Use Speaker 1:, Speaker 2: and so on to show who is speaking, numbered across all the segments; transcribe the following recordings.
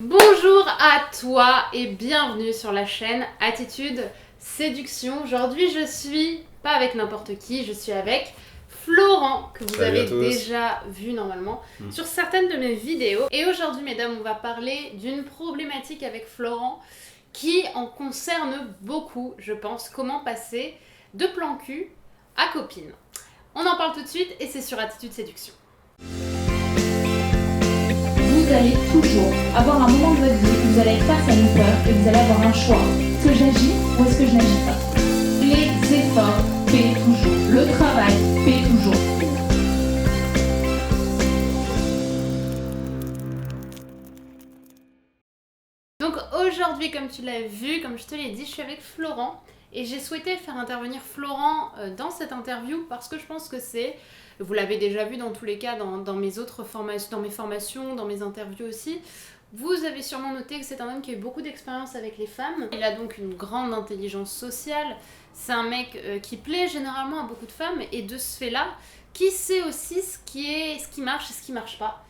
Speaker 1: Bonjour à toi et bienvenue sur la chaîne Attitude Séduction. Aujourd'hui je suis pas avec n'importe qui, je suis avec Florent que vous avez déjà vu normalement sur certaines de mes vidéos. Et aujourd'hui mesdames on va parler d'une problématique avec Florent qui en concerne beaucoup je pense, comment passer de plan cul à copine. On en parle tout de suite et c'est sur Attitude Séduction.
Speaker 2: Vous allez toujours avoir un moment de votre vie où vous allez être face à une peur et vous allez avoir un choix. Est-ce que j'agis ou est-ce que je n'agis pas? Les efforts paient toujours. Le travail paie toujours.
Speaker 1: Donc aujourd'hui, comme tu l'as vu, comme je te l'ai dit, je suis avec Florent et j'ai souhaité faire intervenir Florent dans cette interview parce que je pense que vous l'avez déjà vu dans tous les cas dans mes autres formations, dans mes formations, dans mes interviews aussi. Vous avez sûrement noté que c'est un homme qui a eu beaucoup d'expérience avec les femmes. Il a donc une grande intelligence sociale. C'est un mec qui plaît généralement à beaucoup de femmes et de ce fait-là, qui sait aussi ce qui marche et ce qui marche pas.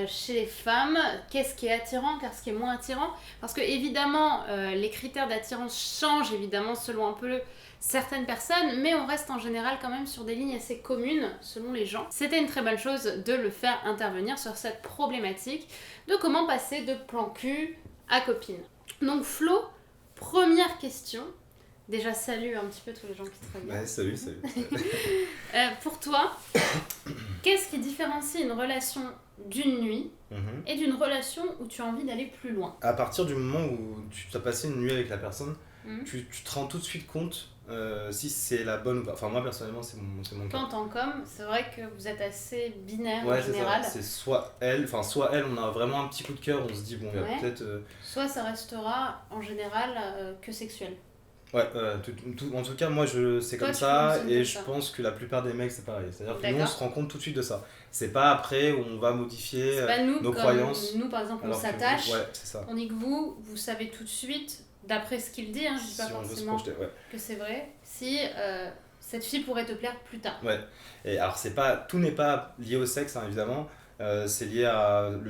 Speaker 1: Chez les femmes, qu'est-ce qui est attirant, qu'est-ce qui est moins attirant, parce que évidemment les critères d'attirance changent évidemment selon un peu certaines personnes, mais on reste en général quand même sur des lignes assez communes selon les gens. C'était une très bonne chose de le faire intervenir sur cette problématique de comment passer de plan cul à copine. Donc Flo, première question. Déjà, salut un petit peu tous les gens qui te regardent.
Speaker 3: Ouais, salut.
Speaker 1: Pour toi, qu'est-ce qui différencie une relation d'une nuit et d'une relation où tu as envie d'aller plus loin?
Speaker 3: À partir du moment où tu as passé une nuit avec la personne, tu te rends tout de suite compte si c'est la bonne ou pas. Enfin, moi personnellement, c'est mon cas.
Speaker 1: Toi, en tant qu'homme, c'est vrai que vous êtes assez binaire
Speaker 3: ouais,
Speaker 1: en général.
Speaker 3: c'est soit elle, on a vraiment un petit coup de cœur, on se dit, bon, il y a peut-être.
Speaker 1: Soit ça restera en général que sexuel.
Speaker 3: Ouais, en tout cas, moi c'est comme ça et je pense que la plupart des mecs c'est pareil. C'est-à-dire que nous on se rend compte tout de suite de ça. C'est pas après où on va modifier nos croyances.
Speaker 1: Nous par exemple on s'attache,
Speaker 3: c'est ça.
Speaker 1: On dit que vous savez tout de suite, d'après ce qu'il dit, je dis pas forcément que c'est vrai, si cette fille pourrait te plaire plus tard.
Speaker 3: Ouais, et alors tout n'est pas lié au sexe évidemment. C'est lié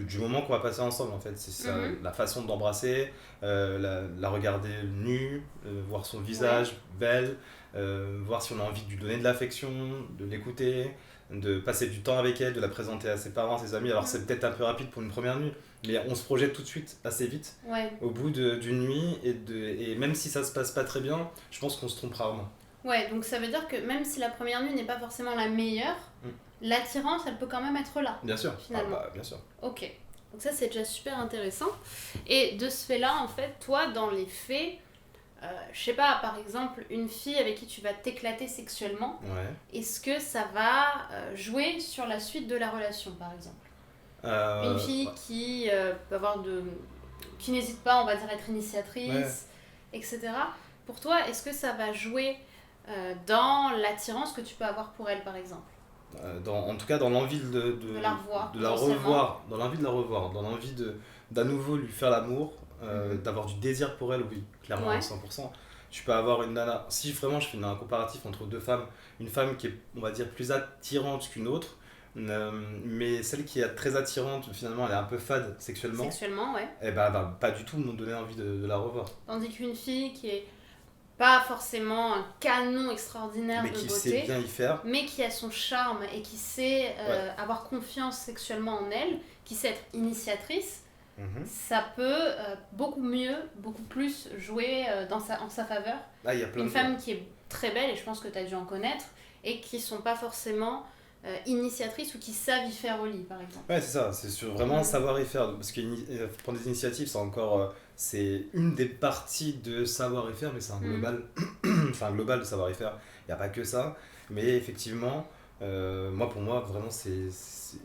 Speaker 3: du moment qu'on va passer ensemble en fait, c'est ça, la façon d'embrasser, la regarder nue, voir son visage belle, voir si on a envie de lui donner de l'affection, de l'écouter, de passer du temps avec elle, de la présenter à ses parents, à ses amis. Alors c'est peut-être un peu rapide pour une première nuit, mais on se projette tout de suite assez vite au bout d'une nuit et même si ça se passe pas très bien, je pense qu'on se trompe rarement.
Speaker 1: Ouais, donc ça veut dire que même si la première nuit n'est pas forcément la meilleure, l'attirance, elle peut quand même être là.
Speaker 3: Bien sûr,
Speaker 1: finalement.
Speaker 3: Bien sûr.
Speaker 1: Ok, donc ça c'est déjà super intéressant. Et de ce fait-là, en fait, toi, dans les faits, je sais pas, par exemple, une fille avec qui tu vas t'éclater sexuellement, est-ce que ça va jouer sur la suite de la relation, par exemple? Une fille qui peut qui n'hésite pas, on va dire, à être initiatrice, etc. Pour toi, est-ce que ça va jouer dans l'attirance que tu peux avoir pour elle, par exemple?
Speaker 3: En tout cas, dans l'envie de la revoir, dans l'envie de la revoir, dans l'envie d'à nouveau lui faire l'amour, d'avoir du désir pour elle, oui, clairement, à 100%. Tu peux avoir une nana, si vraiment je fais un comparatif entre deux femmes, une femme qui est, on va dire, plus attirante qu'une autre, mais celle qui est très attirante, finalement, elle est un peu fade sexuellement.
Speaker 1: Sexuellement, ouais.
Speaker 3: Et bah, elle va pas du tout me donner envie de la revoir.
Speaker 1: Tandis qu'une fille qui est pas forcément un canon extraordinaire de beauté,
Speaker 3: mais qui sait bien y faire,
Speaker 1: mais qui a son charme et qui sait avoir confiance sexuellement en elle, qui sait être initiatrice, ça peut beaucoup mieux, beaucoup plus jouer en sa faveur.
Speaker 3: Y a plein
Speaker 1: une femme qui est très belle, et je pense que tu as dû en connaître, et qui sont pas forcément initiatrices ou qui savent y faire au lit, par exemple.
Speaker 3: Ouais, c'est ça, c'est sur vraiment savoir y faire, parce que prendre des initiatives, c'est encore... c'est une des parties de savoir-y-faire, mais c'est un global, c'est un global de savoir-y-faire. Il n'y a pas que ça, mais effectivement, pour moi, vraiment, c'est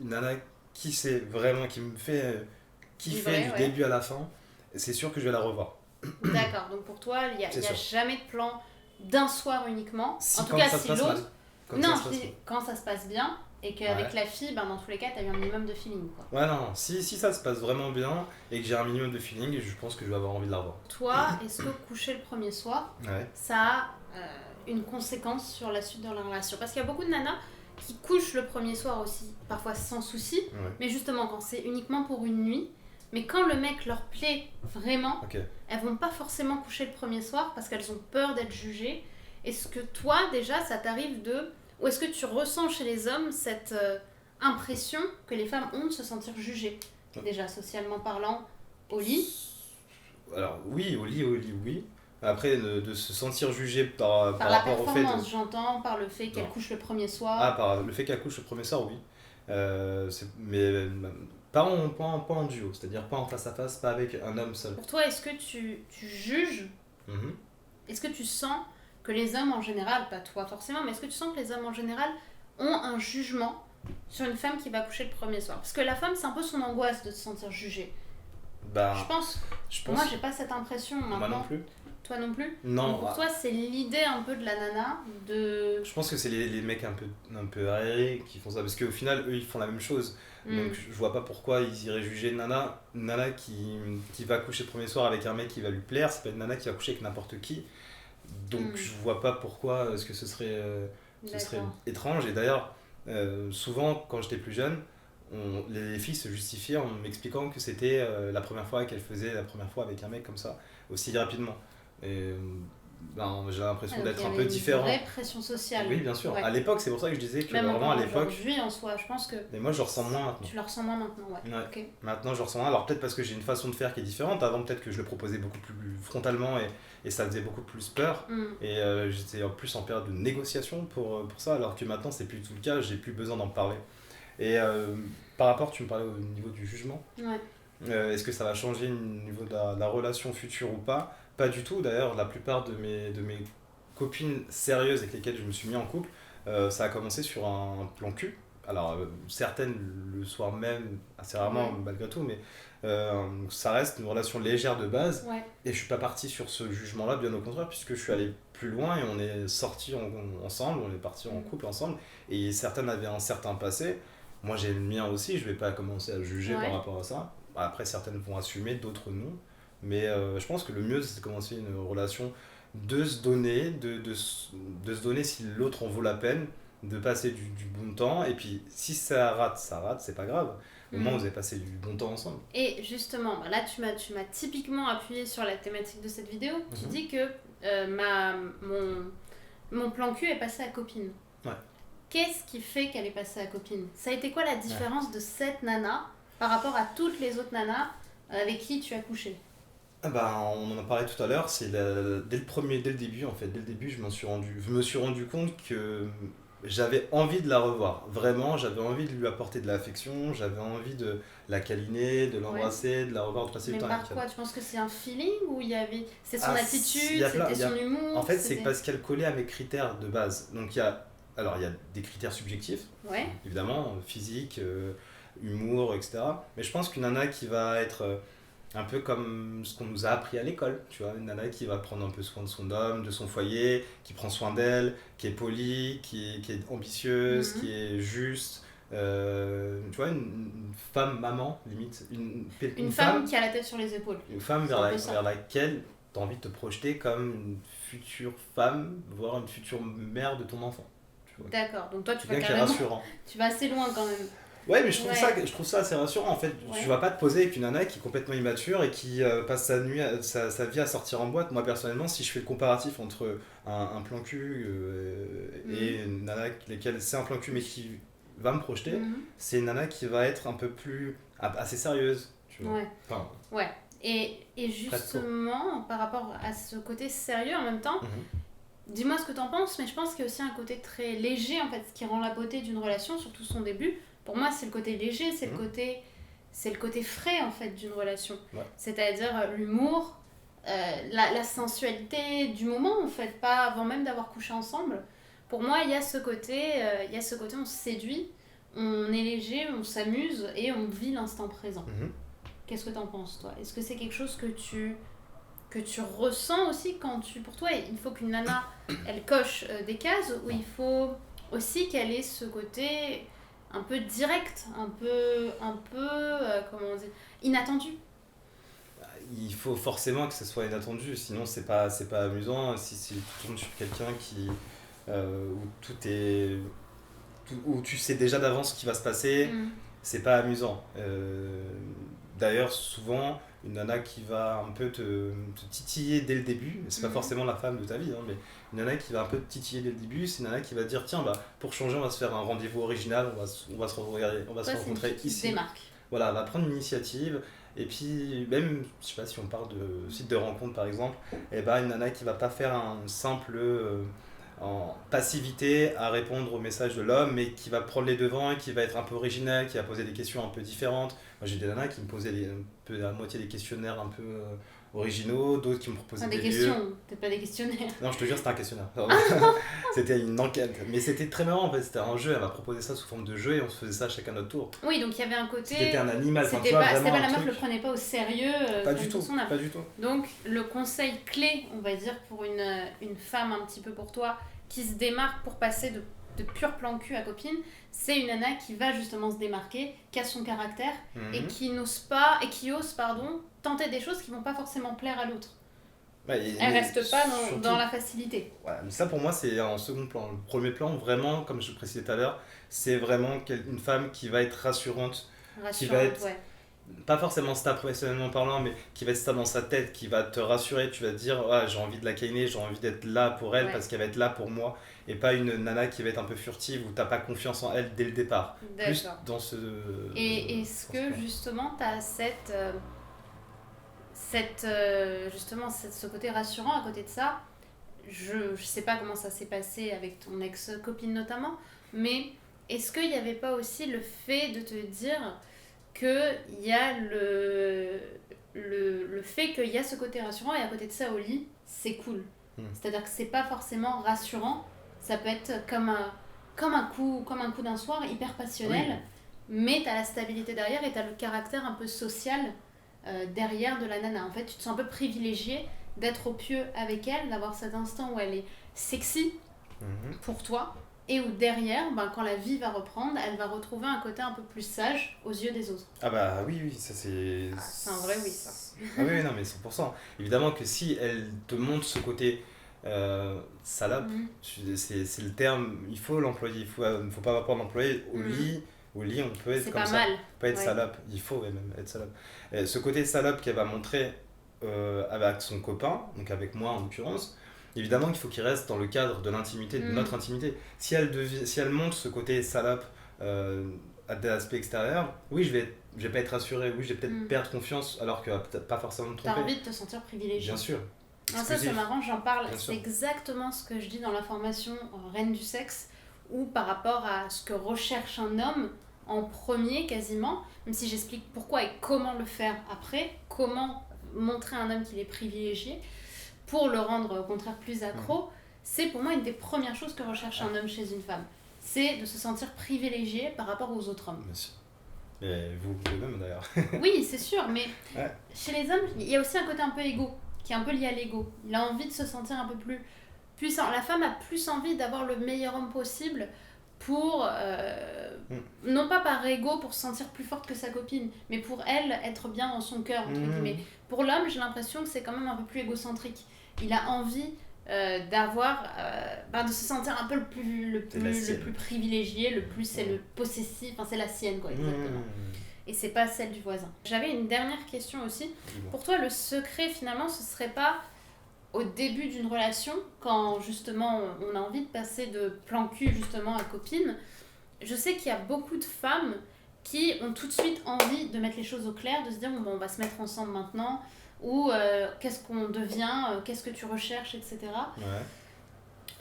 Speaker 3: une nana qui me fait kiffer du début à la fin. C'est sûr que je vais la revoir.
Speaker 1: D'accord, donc pour toi, il n'y a jamais de plan d'un soir uniquement.
Speaker 3: Si,
Speaker 1: en tout cas, si l'autre...
Speaker 3: Non,
Speaker 1: quand ça se passe bien, et qu'avec la fille, dans tous les cas, tu as eu un minimum de feeling, quoi.
Speaker 3: Ouais, non, si ça se passe vraiment bien et que j'ai un minimum de feeling, je pense que je vais avoir envie de la revoir.
Speaker 1: Toi, est-ce que coucher le premier soir, ça a une conséquence sur la suite de la relation? Parce qu'il y a beaucoup de nanas qui couchent le premier soir aussi, parfois sans souci, mais justement quand c'est uniquement pour une nuit, Mais quand le mec leur plaît vraiment,
Speaker 3: Ok.
Speaker 1: elles vont pas forcément coucher le premier soir parce qu'elles ont peur d'être jugées. Est-ce que toi, déjà, ça t'arrive de... Ou est-ce que tu ressens chez les hommes cette impression que les femmes ont de se sentir jugées? Déjà, socialement parlant, au lit.
Speaker 3: Alors oui, au lit, oui. Après, de se sentir jugé par
Speaker 1: Par la
Speaker 3: rapport au fait
Speaker 1: performance, j'entends, par le fait qu'elles
Speaker 3: Non.
Speaker 1: couchent le premier soir.
Speaker 3: Ah, par le fait qu'elle couche le premier soir, oui. Mais pas en duo, c'est-à-dire pas en face à face, pas avec un homme seul.
Speaker 1: Pour toi, est-ce que tu juges?
Speaker 3: Mhm.
Speaker 1: Est-ce que tu sens que les hommes en général, pas toi forcément, mais est-ce que tu sens que les hommes en général ont un jugement sur une femme qui va coucher le premier soir? Parce que la femme, c'est un peu son angoisse de se sentir jugée.
Speaker 3: Bah,
Speaker 1: Je pense.
Speaker 3: je pense.
Speaker 1: Moi, j'ai pas cette impression maintenant.
Speaker 3: Moi non plus.
Speaker 1: Toi non plus?
Speaker 3: Non,
Speaker 1: Donc pour toi, c'est l'idée un peu de la nana de...
Speaker 3: je pense que c'est les mecs un peu arriérés qui font ça. Parce qu'au final, eux, ils font la même chose. Donc je vois pas pourquoi ils iraient juger une nana qui va coucher le premier soir avec un mec qui va lui plaire. C'est pas une nana qui va coucher avec n'importe qui. Donc je vois pas pourquoi est-ce que ce serait
Speaker 1: D'accord.
Speaker 3: étrange. Et d'ailleurs, souvent, quand j'étais plus jeune, les filles se justifiaient en m'expliquant que c'était la première fois qu'elles faisaient la première fois avec un mec comme ça, aussi rapidement. Et j'ai l'impression
Speaker 1: Ah, donc
Speaker 3: d'être
Speaker 1: il y
Speaker 3: un
Speaker 1: avait
Speaker 3: peu
Speaker 1: une
Speaker 3: différent.
Speaker 1: vraie pression sociale.
Speaker 3: Oui, bien sûr.
Speaker 1: Ouais.
Speaker 3: À l'époque, c'est pour ça que je disais que
Speaker 1: Même
Speaker 3: vraiment à
Speaker 1: encore
Speaker 3: l'époque.
Speaker 1: aujourd'hui, en soi, je pense que
Speaker 3: Mais moi, je ressens moins maintenant.
Speaker 1: tu le ressens moins maintenant, ouais.
Speaker 3: Ouais.
Speaker 1: Ok.
Speaker 3: Maintenant, je ressens moins. Alors, peut-être parce que j'ai une façon de faire qui est différente. Avant, peut-être que je le proposais beaucoup plus frontalement et ça faisait beaucoup plus peur. Et j'étais en plus en période de négociation pour ça, alors que maintenant, c'est plus tout le cas. J'ai plus besoin d'en parler. Et par rapport, tu me parlais au niveau du jugement.
Speaker 1: Ouais.
Speaker 3: Est-ce que ça va changer au niveau de la relation future ou pas? Pas du tout. D'ailleurs, la plupart de mes copines sérieuses avec lesquelles je me suis mis en couple, ça a commencé sur un plan cul. Alors, certaines le soir même, assez rarement malgré tout, mais ça reste une relation légère de base.
Speaker 1: Ouais.
Speaker 3: Et je suis pas parti sur ce jugement-là, bien au contraire, puisque je suis allé plus loin et on est sortis ensemble, on est partis en couple ensemble. Et certaines avaient un certain passé. Moi, j'ai le mien aussi, je vais pas commencer à juger par rapport à ça. Après, certaines vont assumer, d'autres non. Mais je pense que le mieux, c'est de commencer une relation, de se donner, de se donner si l'autre en vaut la peine, de passer du bon temps. Et puis, si ça rate, c'est pas grave. Au moins, vous avez passé du bon temps ensemble.
Speaker 1: Et justement, là, tu m'as typiquement appuyé sur la thématique de cette vidéo. Tu dis que mon plan cul est passé à copine.
Speaker 3: Ouais.
Speaker 1: Qu'est-ce qui fait qu'elle est passée à copine? Ça a été quoi la différence de cette nana par rapport à toutes les autres nanas avec qui tu as couché?
Speaker 3: Ah bah, on en a parlé tout à l'heure, c'est dès le début en fait, dès le début je me suis rendu compte que j'avais envie de la revoir, vraiment j'avais envie de lui apporter de l'affection, j'avais envie de la câliner, de l'embrasser, de la revoir, de passer du
Speaker 1: Mais
Speaker 3: temps
Speaker 1: par
Speaker 3: avec
Speaker 1: quoi?
Speaker 3: elle.
Speaker 1: Tu penses que c'est un feeling ou il y avait... C'est son
Speaker 3: Il
Speaker 1: attitude,
Speaker 3: y a plein-
Speaker 1: c'était son humour?
Speaker 3: En fait c'est
Speaker 1: c'était-
Speaker 3: parce qu'elle collait à mes critères de base, donc il y a des critères subjectifs,
Speaker 1: Ouais.
Speaker 3: évidemment, physique, humour, etc. Mais je pense qu'une nana qui va être un peu comme ce qu'on nous a appris à l'école, tu vois, une nana qui va prendre un peu soin de son homme, de son foyer, qui prend soin d'elle, qui est polie, qui est ambitieuse, qui est juste, tu vois, une femme maman, limite.
Speaker 1: Une femme qui a la tête sur les épaules.
Speaker 3: Une femme
Speaker 1: C'est un peu ça.
Speaker 3: vers laquelle tu as envie de te projeter comme une future femme, voire une future mère de ton enfant. Tu vois.
Speaker 1: D'accord, donc toi tu vas
Speaker 3: Quelqu'un qui est
Speaker 1: carrément...
Speaker 3: rassurant.
Speaker 1: Tu vas assez loin quand même.
Speaker 3: Ouais, mais je trouve ça assez rassurant en fait.
Speaker 1: Ouais.
Speaker 3: Tu vas pas te poser avec une nana qui est complètement immature et qui passe sa vie à sortir en boîte. Moi personnellement, si je fais le comparatif entre un plan cul et une nana lesquelles c'est un plan cul mais qui va me projeter, c'est une nana qui va être un peu plus assez sérieuse. Tu vois.
Speaker 1: Ouais.
Speaker 3: Enfin,
Speaker 1: Ouais. Et justement, par rapport à ce côté sérieux en même temps, dis-moi ce que t'en penses, mais je pense qu'il y a aussi un côté très léger en fait, ce qui rend la beauté d'une relation, surtout son début. Pour moi, c'est le côté léger, c'est le côté frais en fait d'une relation.
Speaker 3: Ouais.
Speaker 1: C'est-à-dire l'humour, la sensualité du moment en fait, pas avant même d'avoir couché ensemble. Pour moi, il y a ce côté, on se séduit, on est léger, on s'amuse et on vit l'instant présent. Qu'est-ce que t'en penses toi? Est-ce que c'est quelque chose que tu ressens aussi quand pour toi, il faut qu'une nana, elle coche des cases, ou il faut aussi qu'elle ait ce côté un peu direct, un peu comment on dit, inattendu?
Speaker 3: il faut forcément que ce soit inattendu, sinon c'est pas amusant. Si tu tombes sur quelqu'un où tu sais déjà d'avance ce qui va se passer, c'est pas amusant. d'ailleurs, souvent, une nana qui va un peu te titiller dès le début, c'est pas forcément la femme de ta vie, hein, mais une nana qui va un peu te titiller dès le début, c'est une nana qui va te dire tiens, bah, pour changer, on va se faire un rendez-vous original, on va se rencontrer
Speaker 1: Qui se
Speaker 3: ici.
Speaker 1: démarque.
Speaker 3: Voilà, elle va prendre l'initiative. Et puis, même, je sais pas si on parle de site de rencontre par exemple, et ben une nana qui va pas faire un simple en passivité à répondre aux messages de l'homme, mais qui va prendre les devants et qui va être un peu originale, qui va poser des questions un peu différentes. Moi j'ai des nanas qui me posaient un peu, à moitié des questionnaires un peu originaux, d'autres qui me proposaient
Speaker 1: Des
Speaker 3: des
Speaker 1: questions,
Speaker 3: lieux.
Speaker 1: peut-être pas des questionnaires.
Speaker 3: Non, je te jure, c'était un questionnaire. C'était une enquête. Mais c'était très marrant en fait, c'était un jeu, elle m'a proposé ça sous forme de jeu et on se faisait ça chacun notre tour.
Speaker 1: Oui, donc il y avait un côté.
Speaker 3: C'était un animal, enfin, tu
Speaker 1: C'était
Speaker 3: vois,
Speaker 1: pas,
Speaker 3: vraiment
Speaker 1: la
Speaker 3: un
Speaker 1: meuf
Speaker 3: truc.
Speaker 1: le prenait pas au sérieux.
Speaker 3: Pas
Speaker 1: comme
Speaker 3: du tout,
Speaker 1: son âme.
Speaker 3: pas du tout.
Speaker 1: Donc le conseil clé, on va dire, pour une femme un petit peu pour toi, qui se démarque pour passer de pur plan cul à copine, c'est une nana qui va justement se démarquer, qui a son caractère et qui n'ose pas, et qui ose, pardon, tenter des choses qui vont pas forcément plaire à l'autre.
Speaker 3: Ouais,
Speaker 1: Elle reste pas
Speaker 3: surtout-
Speaker 1: dans la facilité.
Speaker 3: Voilà, mais ça pour moi c'est en second plan. Le premier plan, vraiment, comme je le précisais tout à l'heure, c'est vraiment une femme qui va être rassurante,
Speaker 1: Rassurante,
Speaker 3: être-
Speaker 1: ouais.
Speaker 3: pas forcément stable professionnellement parlant, mais qui va être stable dans sa tête, qui va te rassurer, tu vas te dire ouais, j'ai envie de la câliner, j'ai envie d'être là pour elle
Speaker 1: Ouais.
Speaker 3: parce qu'elle va être là pour moi, et pas une nana qui va être un peu furtive où t'as pas confiance en elle dès le départ. Plus
Speaker 1: D'accord.
Speaker 3: dans ce...
Speaker 1: Et est-ce
Speaker 3: dans ce
Speaker 1: que
Speaker 3: plan.
Speaker 1: justement tu as justement ce côté rassurant à côté de ça? Je sais pas comment ça s'est passé avec ton ex-copine notamment, mais est-ce qu'il n'y avait pas aussi le fait de te dire qu'il y a le fait qu'il y a ce côté rassurant et à côté de ça au lit, c'est cool. C'est-à-dire que c'est pas forcément rassurant, ça peut être comme un coup d'un soir hyper passionnel, mais t'as la stabilité derrière et t'as le caractère un peu social derrière de la nana. En fait, tu te sens un peu privilégié d'être au pieu avec elle, d'avoir cet instant où elle est sexy
Speaker 3: Mhm.
Speaker 1: pour toi et où derrière, quand la vie va reprendre, elle va retrouver un côté un peu plus sage aux yeux des autres.
Speaker 3: Ah bah oui, oui, ça c'est...
Speaker 1: C'est un vrai oui, ça.
Speaker 3: Ah oui, non mais 100%. Évidemment que si elle te montre ce côté salope,
Speaker 1: Mhm.
Speaker 3: c'est le terme, il faut l'employer, il faut pas avoir l'employer au
Speaker 1: Mhm.
Speaker 3: lit. Au lit, on peut être
Speaker 1: C'est
Speaker 3: comme
Speaker 1: pas
Speaker 3: ça.
Speaker 1: mal.
Speaker 3: On peut être
Speaker 1: Ouais.
Speaker 3: salope, il faut même être salope. Et ce côté salope qu'elle va montrer avec son copain, donc avec moi en l'occurrence, évidemment qu'il faut qu'il reste dans le cadre de l'intimité, de
Speaker 1: Mhm.
Speaker 3: notre intimité. Si elle montre ce côté salope à des aspects extérieurs, oui, je vais pas être rassuré, oui, je vais peut-être
Speaker 1: Mhm.
Speaker 3: perdre confiance alors que peut-être pas forcément me
Speaker 1: T'as
Speaker 3: tromper.
Speaker 1: envie de te sentir privilégié.
Speaker 3: Bien sûr.
Speaker 1: Ah, ça c'est
Speaker 3: Exclusif.
Speaker 1: marrant, j'en parle,
Speaker 3: Bien
Speaker 1: c'est
Speaker 3: sûr.
Speaker 1: exactement ce que je dis dans la formation Reine du sexe, ou par rapport à ce que recherche un homme en premier quasiment, même si j'explique pourquoi et comment le faire après, comment montrer à un homme qu'il est privilégié pour le rendre au contraire plus accro, c'est pour moi une des premières choses que recherche un homme chez une femme. C'est de se sentir privilégié par rapport aux autres hommes.
Speaker 3: Bien sûr. Et vous même d'ailleurs.
Speaker 1: Oui, c'est sûr, mais
Speaker 3: Ouais.
Speaker 1: chez les hommes, il y a aussi un côté un peu égo, qui est un peu lié à l'ego. Il a envie de se sentir un peu plus puissant. La femme a plus envie d'avoir le meilleur homme possible pour, non pas par ego, pour se sentir plus forte que sa copine, mais pour elle, être bien dans son cœur, entre guillemets. Pour l'homme, j'ai l'impression que c'est quand même un peu plus égocentrique. Il a envie de se sentir un peu le plus privilégié, le plus c'est le possessif, enfin c'est la sienne quoi, exactement. Et c'est pas celle du voisin. J'avais une dernière question aussi.
Speaker 3: Dis-moi.
Speaker 1: Pour toi, le secret finalement, ce serait pas au début d'une relation, quand justement on a envie de passer de plan cul justement à copine. Je sais qu'il y a beaucoup de femmes qui ont tout de suite envie de mettre les choses au clair, de se dire bon, on va se mettre ensemble maintenant, ou qu'est-ce qu'on devient, qu'est-ce que tu recherches, etc.
Speaker 3: Ouais.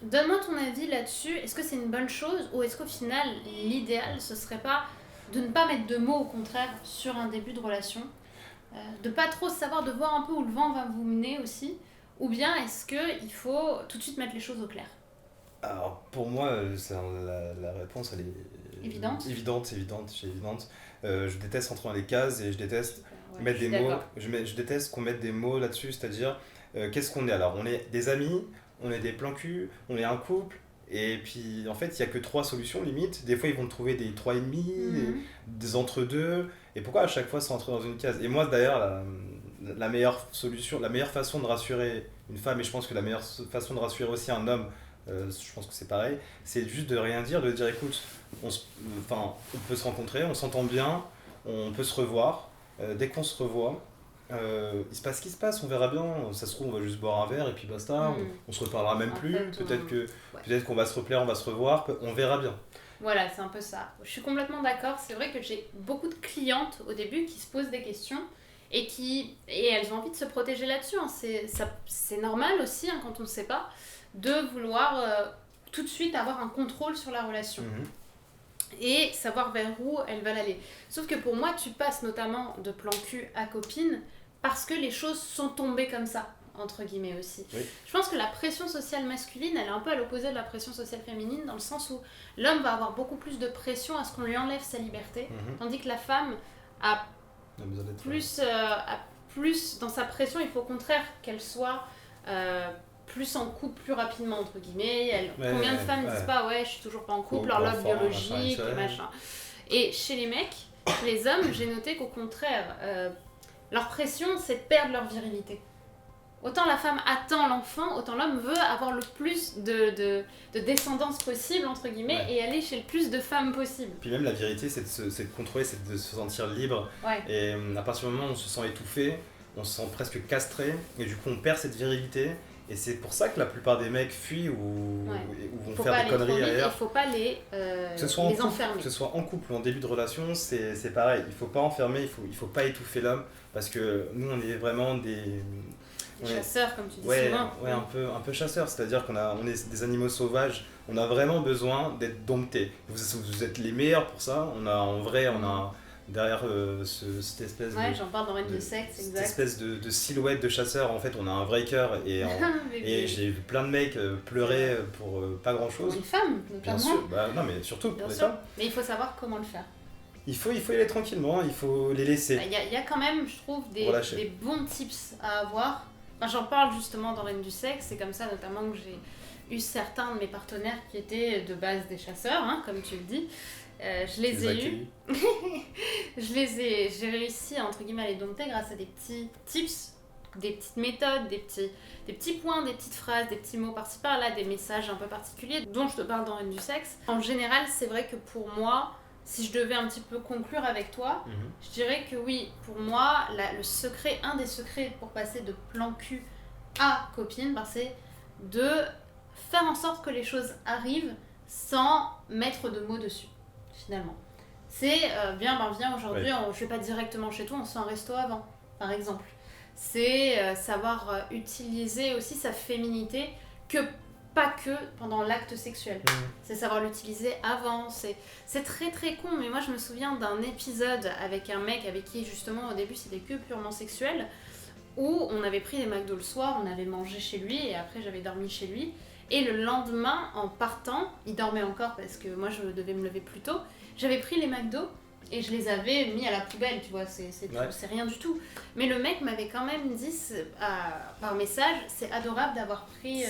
Speaker 1: Donne-moi ton avis là-dessus. Est-ce que c'est une bonne chose, ou est-ce qu'au final, l'idéal, ce serait pas de ne pas mettre de mots, au contraire, sur un début de relation, de pas trop savoir, de voir un peu où le vent va vous mener aussi, ou bien est-ce qu'il faut tout de suite mettre les choses au clair?
Speaker 3: Alors pour moi, la réponse elle est
Speaker 1: Évidente.
Speaker 3: évidente. Je déteste rentrer dans les cases et je déteste
Speaker 1: Ouais,
Speaker 3: mettre
Speaker 1: je suis
Speaker 3: des mots.
Speaker 1: d'accord.
Speaker 3: Je déteste qu'on mette des mots là-dessus, c'est-à-dire qu'est-ce qu'on est alors? On est des amis, on est des plans cul, on est un couple. Et puis en fait, il n'y a que 3 solutions limite. Des fois, ils vont trouver des 3,5,
Speaker 1: Mhm.
Speaker 3: des entre-deux. Et pourquoi à chaque fois c'est rentrer dans une case? Et moi d'ailleurs, la meilleure solution, la meilleure façon de rassurer une femme, et je pense que la meilleure façon de rassurer aussi un homme, je pense que c'est pareil, c'est juste de rien dire, de dire écoute, on peut se rencontrer, on s'entend bien, on peut se revoir. dès qu'on se revoit, il se passe ce qui se passe, on verra bien. Ça se trouve, on va juste boire un verre et puis basta, on se reparlera même
Speaker 1: En
Speaker 3: plus.
Speaker 1: fait,
Speaker 3: Peut-être qu'on va se replaire, on va se revoir, on verra bien.
Speaker 1: Voilà, c'est un peu ça. Je suis complètement d'accord. C'est vrai que j'ai beaucoup de clientes au début qui se posent des questions et elles ont envie de se protéger là-dessus. Hein. C'est normal aussi, hein, quand on ne sait pas, de vouloir tout de suite avoir un contrôle sur la relation. Et savoir vers où elles veulent aller. Sauf que pour moi, tu passes notamment de plan cul à copine parce que les choses sont tombées comme ça, entre guillemets aussi.
Speaker 3: Oui.
Speaker 1: Je pense que la pression sociale masculine, elle est un peu à l'opposé de la pression sociale féminine, dans le sens où l'homme va avoir beaucoup plus de pression à ce qu'on lui enlève sa liberté, tandis que la femme a plus dans sa pression, il faut au contraire qu'elle soit plus en couple plus rapidement, entre guillemets. Combien de femmes disent pas je suis toujours pas en couple, l'horloge biologique, machin. Et chez les mecs, les hommes, j'ai noté qu'au contraire, leur pression c'est de perdre leur virilité. Autant la femme attend l'enfant, autant l'homme veut avoir le plus de descendance possible, entre guillemets, et aller chez le plus de femmes possible.
Speaker 3: Puis même la virilité, c'est de contrôler, c'est de se sentir libre. Et à partir du moment où on se sent étouffé, on se sent presque castré, et du coup on perd cette virilité. Et c'est pour ça que la plupart des mecs fuient ou vont faire des conneries ailleurs.
Speaker 1: Il faut pas les enfermer.
Speaker 3: Que ce soit en couple ou en début de relation, c'est pareil. Il faut pas enfermer, il faut pas étouffer l'homme, parce que nous on est vraiment des
Speaker 1: chasseurs, comme tu dis
Speaker 3: souvent. Un peu chasseurs, c'est-à-dire on est des animaux sauvages, on a vraiment besoin d'être domptés. Vous êtes les meilleurs pour ça, on a derrière cette espèce
Speaker 1: j'en parle dans Reine de Sexe, exact.
Speaker 3: Cette espèce de silhouette de chasseur, en fait on a un vrai cœur et j'ai vu plein de mecs pleurer pour pas grand chose.
Speaker 1: Pour une femme, notamment.
Speaker 3: Bien sûr, non mais surtout pour les femmes.
Speaker 1: Mais il faut savoir comment le faire.
Speaker 3: Il faut y aller tranquillement, il faut les laisser.
Speaker 1: Il y a quand même, je trouve, des bons tips à avoir. J'en parle justement dans Reine du Sexe, c'est comme ça notamment que j'ai eu certains de mes partenaires qui étaient de base des chasseurs, hein, comme tu le dis. Je les ai eus. J'ai réussi entre guillemets à les dompter grâce à des petits tips, des petites méthodes, des petits points, des petites phrases, des petits mots par-ci par-là, des messages un peu particuliers dont je te parle dans Reine du Sexe. En général, c'est vrai que pour moi, si je devais un petit peu conclure avec toi, je dirais que oui, pour moi, un des secrets pour passer de plan cul à copine, c'est de faire en sorte que les choses arrivent sans mettre de mots dessus, finalement. C'est viens aujourd'hui, je vais pas directement chez toi, on se fait un resto avant, par exemple. C'est savoir utiliser aussi sa féminité pas que pendant l'acte sexuel. C'est savoir l'utiliser avant. C'est très très con, mais moi je me souviens d'un épisode avec un mec avec qui justement au début c'était que purement sexuel, où on avait pris des McDo le soir, on avait mangé chez lui et après j'avais dormi chez lui. Et le lendemain, en partant, il dormait encore parce que moi je devais me lever plus tôt, j'avais pris les McDo et je les avais mis à la poubelle, tu vois, c'est rien du tout. Mais le mec m'avait quand même dit par message, c'est adorable d'avoir pris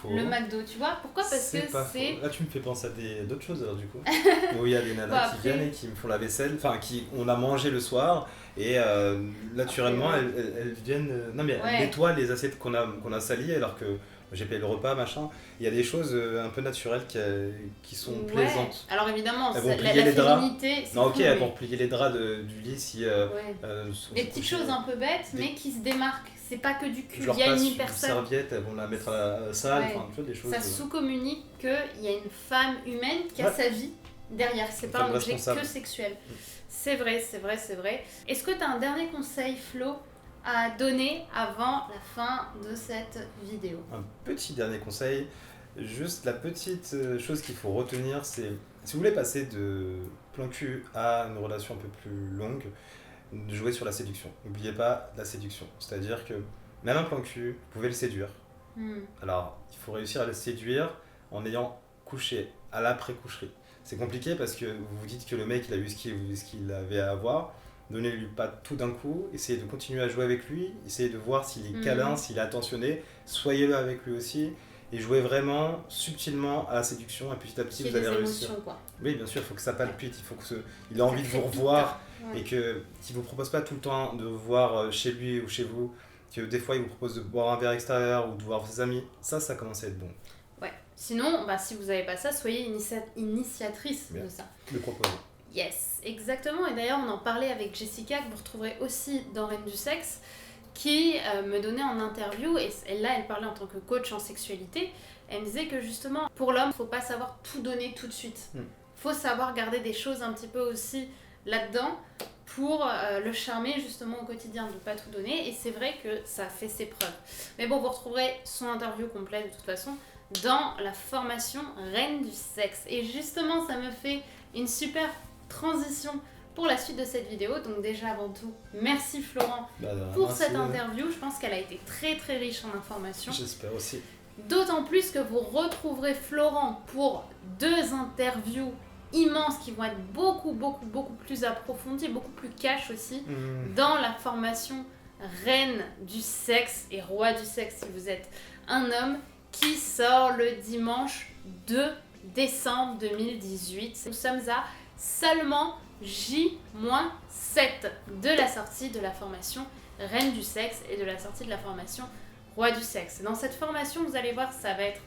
Speaker 1: le McDo, tu vois. Pourquoi ? Parce que c'est...
Speaker 3: Là tu me fais penser à d'autres choses alors du coup. Où il y a des nanas qui viennent et qui me font la vaisselle, on a mangé le soir et naturellement elles viennent... elles nettoient les assiettes qu'on a salies alors que j'ai payé le repas, machin. Il y a des choses un peu naturelles qui sont plaisantes.
Speaker 1: Alors évidemment,
Speaker 3: la
Speaker 1: féminité...
Speaker 3: elles vont plier les draps du lit si...
Speaker 1: des petites choses un peu bêtes, mais qui se démarquent. C'est pas que du cul, il y a une personne...
Speaker 3: Une serviette, elles vont la mettre à la salle, des choses...
Speaker 1: Ça sous-communique qu'il y a une femme humaine qui a sa vie derrière. C'est pas un objet que sexuel. C'est vrai. Est-ce que tu as un dernier conseil, Flo, à donner avant la fin de cette vidéo?
Speaker 3: Un petit dernier conseil, juste la petite chose qu'il faut retenir, c'est si vous voulez passer de plan cul à une relation un peu plus longue, de jouer sur la séduction. N'oubliez pas la séduction, c'est-à-dire que même un plan cul, vous pouvez le séduire. Alors, il faut réussir à le séduire en ayant couché à l'après-coucherie. C'est compliqué parce que vous vous dites que le mec il a eu ce qu'il avait à avoir. Donnez-lui pas tout d'un coup, essayez de continuer à jouer avec lui, essayez de voir s'il est câlin, s'il est attentionné, soyez-le avec lui aussi, et jouez vraiment subtilement à la séduction, et petit à petit vous allez réussir.
Speaker 1: Quoi.
Speaker 3: Oui, bien sûr, il faut que ça palpite, il faut qu'il ait envie de vous revoir, et qu'il ne vous propose pas tout le temps de vous voir chez lui ou chez vous, que des fois il vous propose de boire un verre extérieur ou de voir ses amis, ça commence à être bon.
Speaker 1: Ouais. Sinon, si vous n'avez pas ça, soyez initiatrice de ça.
Speaker 3: Le proposer.
Speaker 1: Yes, exactement. Et d'ailleurs, on en parlait avec Jessica, que vous retrouverez aussi dans Reine du Sexe, qui me donnait en interview, et là, elle parlait en tant que coach en sexualité. Elle me disait que justement, pour l'homme, il ne faut pas savoir tout donner tout de suite. Il faut savoir garder des choses un petit peu aussi là-dedans pour le charmer justement au quotidien, de ne pas tout donner. Et c'est vrai que ça fait ses preuves. Mais bon, vous retrouverez son interview complète de toute façon dans la formation Reine du Sexe. Et justement, ça me fait une super transition pour la suite de cette vidéo. Donc déjà, avant tout, merci Florent pour cette interview. Je pense qu'elle a été très très riche en informations.
Speaker 3: J'espère aussi.
Speaker 1: D'autant plus que vous retrouverez Florent pour 2 interviews immenses qui vont être beaucoup plus approfondies, beaucoup plus cash aussi, dans la formation Reine du Sexe et Roi du Sexe si vous êtes un homme, qui sort le dimanche 2 décembre 2018. Nous sommes à seulement J-7 de la sortie de la formation Reine du Sexe et de la sortie de la formation Roi du Sexe. Dans cette formation, vous allez voir, ça va être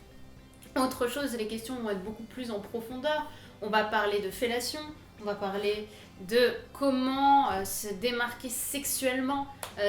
Speaker 1: autre chose. Les questions vont être beaucoup plus en profondeur. On va parler de fellation, on va parler de comment se démarquer sexuellement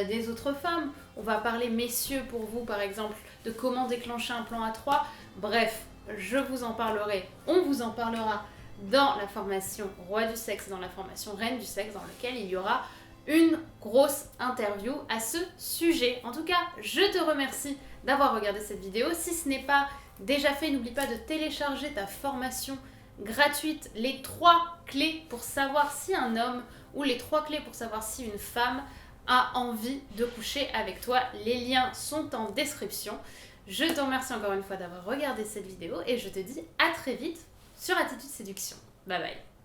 Speaker 1: des autres femmes. On va parler, messieurs, pour vous, par exemple, de comment déclencher un plan à 3. Bref, je vous en parlerai, on vous en parlera dans la formation Roi du Sexe, dans la formation Reine du Sexe, dans laquelle il y aura une grosse interview à ce sujet. En tout cas, je te remercie d'avoir regardé cette vidéo. Si ce n'est pas déjà fait, n'oublie pas de télécharger ta formation gratuite, les 3 clés pour savoir si un homme, ou les 3 clés pour savoir si une femme a envie de coucher avec toi. Les liens sont en description. Je te remercie encore une fois d'avoir regardé cette vidéo et je te dis à très vite sur Attitude Séduction. Bye bye.